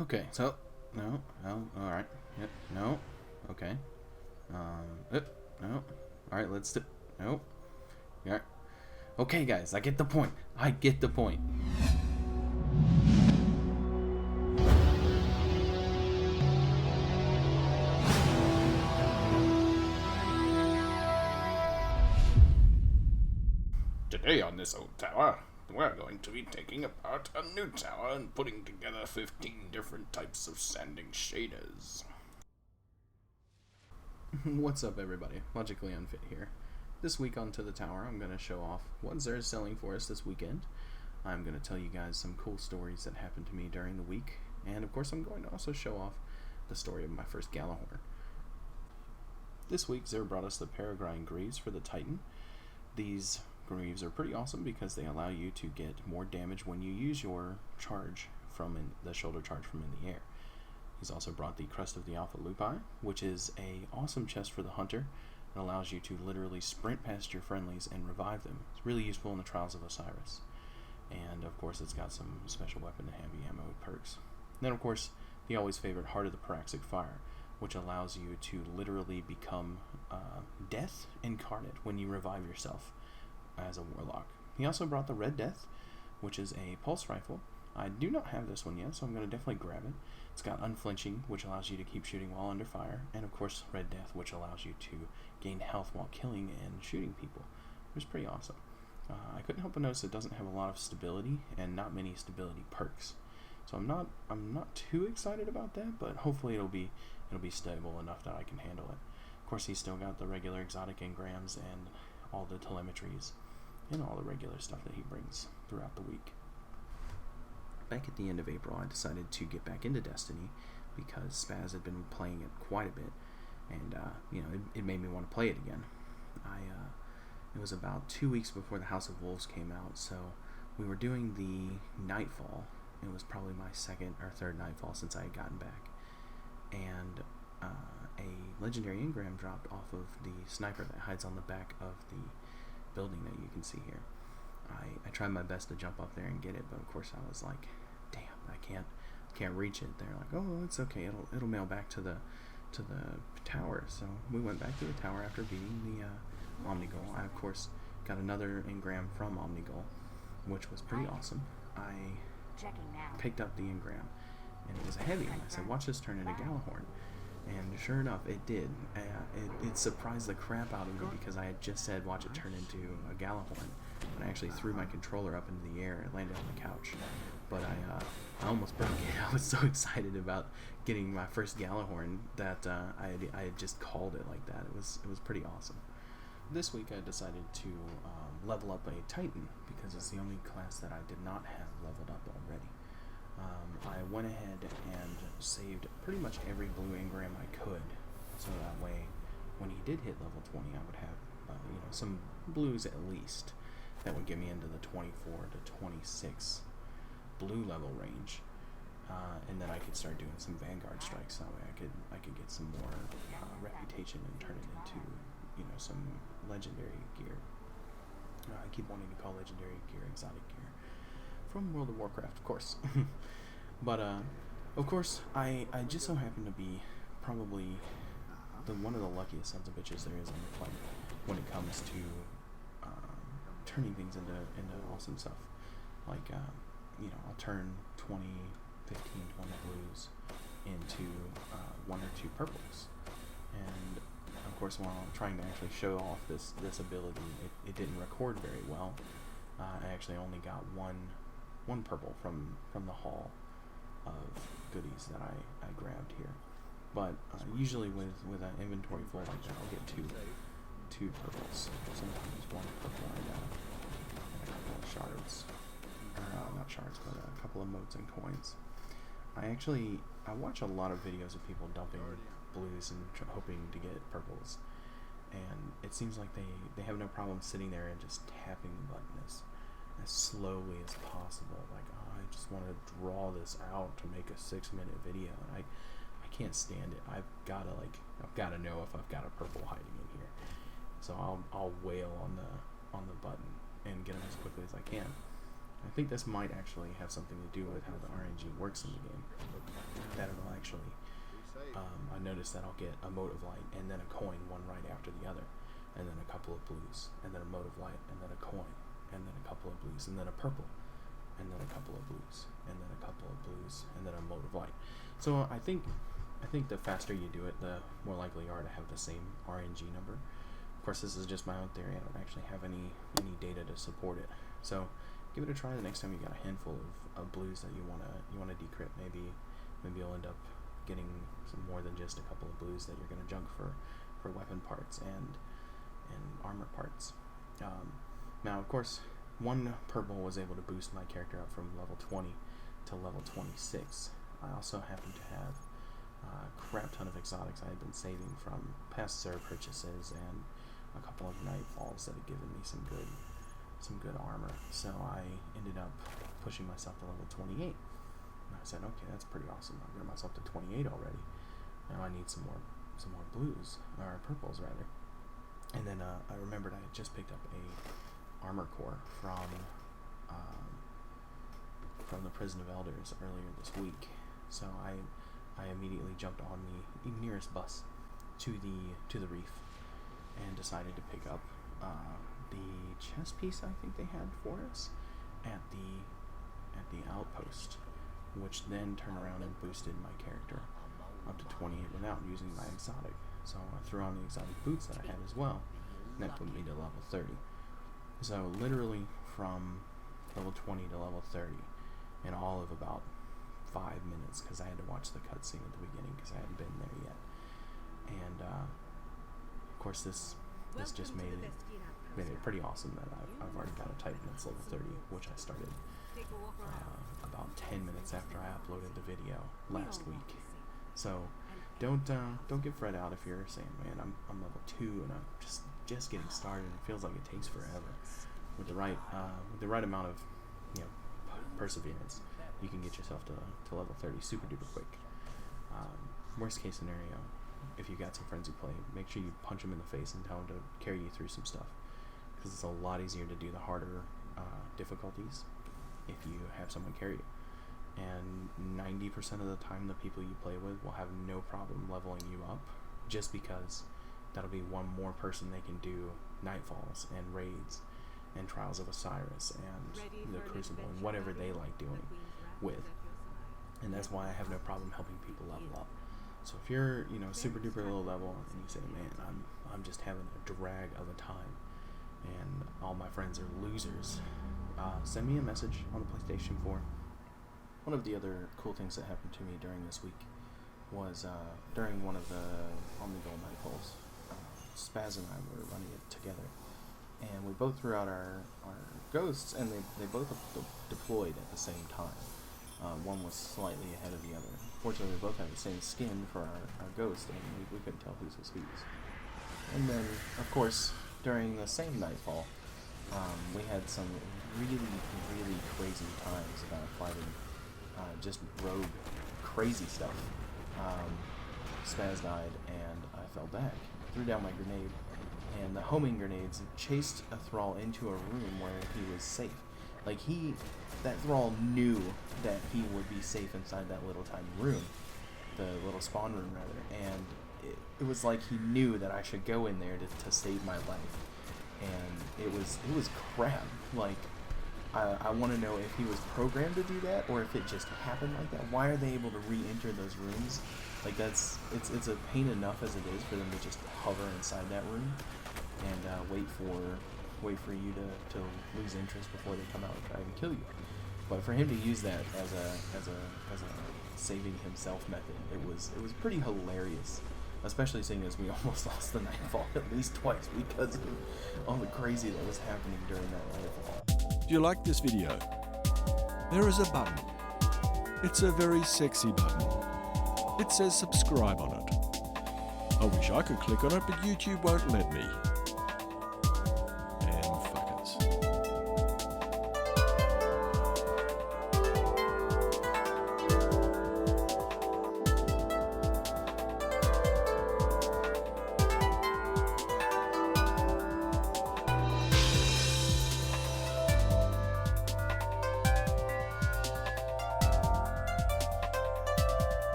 Okay, so no, all right, yep, no, okay, no, all right, let's do, no, yeah, okay, guys, I get the point. I get the point. Today on this old tower, we're going to be taking apart a new tower and putting together 15 different types of sanding shaders. What's up, everybody? Logically Unfit here. This week on ToTheTower, I'm going to show off what Zer's selling for us this weekend. I'm going to tell you guys some cool stories that happened to me during the week, and of course I'm going to also show off the story of my first Gjallarhorn. This week, Zer brought us the Peregrine Greaves for the Titan. These Greaves are pretty awesome because they allow you to get more damage when you use your charge from the shoulder charge from in the air. He's also brought the Crest of the Alpha Lupi, which is a awesome chest for the hunter. It allows you to literally sprint past your friendlies and revive them. It's really useful in the Trials of Osiris. And of course it's got some special weapon and heavy ammo perks. And then of course the always favorite Heart of the Paraxic Fire, which allows you to literally become death incarnate when you revive yourself as a warlock. He also brought the Red Death, which is a pulse rifle. I do not have this one yet, so I'm going to definitely grab it. It's got unflinching, which allows you to keep shooting while under fire, and of course Red Death, which allows you to gain health while killing and shooting people, which is pretty awesome. I couldn't help but notice it doesn't have a lot of stability and not many stability perks, so I'm not too excited about that, but hopefully it'll be stable enough that I can handle it. Of course, he's still got the regular exotic engrams and all the telemetries and all the regular stuff that he brings throughout the week. Back at the end of April, I decided to get back into Destiny because Spaz had been playing it quite a bit, and it made me want to play it again. It was about 2 weeks before the House of Wolves came out, so we were doing the Nightfall. It was probably my second or third Nightfall since I had gotten back, and a legendary engram dropped off of the sniper that hides on the back of the building that you can see here. I tried my best to jump up there and get it, but of course I was like, damn, I can't reach it. They're like, oh, it's okay, it'll mail back to the tower. So we went back to the tower after beating the Omnigul. I of course got another engram from Omnigul, which was pretty awesome. I picked up the engram, and it was a heavy, and I said, watch this turn into Gjallarhorn. And sure enough, it did. It surprised the crap out of me because I had just said watch it turn into a Gjallarhorn, and I actually threw my controller up into the air and it landed on the couch. But I almost broke it. I was so excited about getting my first Gjallarhorn that I had just called it like that. It was pretty awesome. This week I decided to level up a Titan because it's the only class that I did not have leveled up already. I went ahead and saved pretty much every blue engram I could, so that way when he did hit level 20 I would have some blues at least that would get me into the 24 to 26 blue level range, and then I could start doing some Vanguard strikes. That way I could get some more reputation and turn it into some legendary gear. I keep wanting to call legendary gear exotic gear from World of Warcraft, of course. But of course I just so happen to be probably one of the luckiest sons of bitches there is on the planet when it comes to turning things into awesome stuff. Like I'll turn 20, 15, 20 blues into 1 or 2 purples, and of course while I'm trying to actually show off this ability, it didn't record very well. I actually only got one purple from the haul of goodies that I grabbed here, but usually with an inventory full like that, I'll get two purples, sometimes 1 purple and a couple of shards, or not shards, but a couple of motes and coins. I watch a lot of videos of people dumping blues and hoping to get purples, and it seems like they have no problem sitting there and just tapping the button as slowly as possible, like, oh, I just want to draw this out to make a 6-minute video, and I can't stand it. I've got to know if I've got a purple hiding in here, so I'll wail on the button and get them as quickly as I can. I think this might actually have something to do with how the RNG works in the game. actually, I notice that I'll get a mote of light and then a coin, one right after the other, and then a couple of blues, and then a mote of light, and then a coin, and then a couple of blues, and then a purple, and then a couple of blues, and then a couple of blues, and then a mote of light. So I think the faster you do it, the more likely you are to have the same RNG number. Of course, this is just my own theory. I don't actually have any data to support it. So give it a try the next time you got a handful of blues that you wanna decrypt. Maybe you'll end up getting some more than just a couple of blues that you're gonna junk for weapon parts and armor parts. Now, of course, one purple was able to boost my character up from level 20 to level 26. I also happen to have a crap ton of exotics I had been saving from past Sir purchases and a couple of nightfalls that had given me some good armor. So I ended up pushing myself to level 28. And I said, okay, that's pretty awesome. I got myself to 28 already. Now I need some more blues, or purples rather. And then I remembered I had just picked up a armor core from the Prison of Elders earlier this week. So I immediately jumped on the nearest bus to the reef and decided to pick up the chess piece I think they had for us at the outpost, which then turned around and boosted my character up to 28 without using my exotic. So I threw on the exotic boots that I had as well, and that put me to level 30. So literally from level 20 to level 30 in all of about 5 minutes, because I had to watch the cutscene at the beginning because I hadn't been there yet. And of course this just made it pretty awesome that I've already got a Titan that's level 30, which I started about 10 minutes after I uploaded the video last week. So don't get fret out if you're saying, man, I'm level 2 and I'm just getting started. It feels like it takes forever. With the right amount of perseverance, you can get yourself to level 30 super duper quick. Worst case scenario, if you got some friends who play, make sure you punch them in the face and tell them to carry you through some stuff, because it's a lot easier to do the harder difficulties if you have someone carry you. And 90% of the time the people you play with will have no problem leveling you up, just because that'll be one more person they can do nightfalls and raids and Trials of Osiris and the Crucible and whatever they like doing with. And that's why I have no problem helping people level up. So if you're super duper low level and you say, man, I'm just having a drag of a time and all my friends are losers, send me a message on the PlayStation 4. One of the other cool things that happened to me during this week was during one of the Omnigol nightfalls, Spaz and I were running it together, and we both threw out our ghosts, and they both deployed at the same time. One was slightly ahead of the other. Fortunately, we both had the same skin for our ghost, and we couldn't tell whose was whose. And then, of course, during the same nightfall, we had some really, really crazy times about fighting just rogue crazy stuff. Spaz died, and I fell back, threw down my grenade, and the homing grenades chased a thrall into a room where he was safe. Like, that thrall knew that he would be safe inside that little tiny room, the little spawn room rather, and it was like he knew that I should go in there to save my life. And it was crap. Like, I want to know if he was programmed to do that, or if it just happened like that. Why are they able to re-enter those rooms? Like, it's a pain enough as it is for them to just hover inside that room and wait for you to lose interest before they come out and try and kill you. But for him to use that as a saving himself method, it was pretty hilarious. Especially seeing as we almost lost the nightfall at least twice because of all the crazy that was happening during that nightfall. Do you like this video? There is a button. It's a very sexy button. It says subscribe on it. I wish I could click on it, but YouTube won't let me.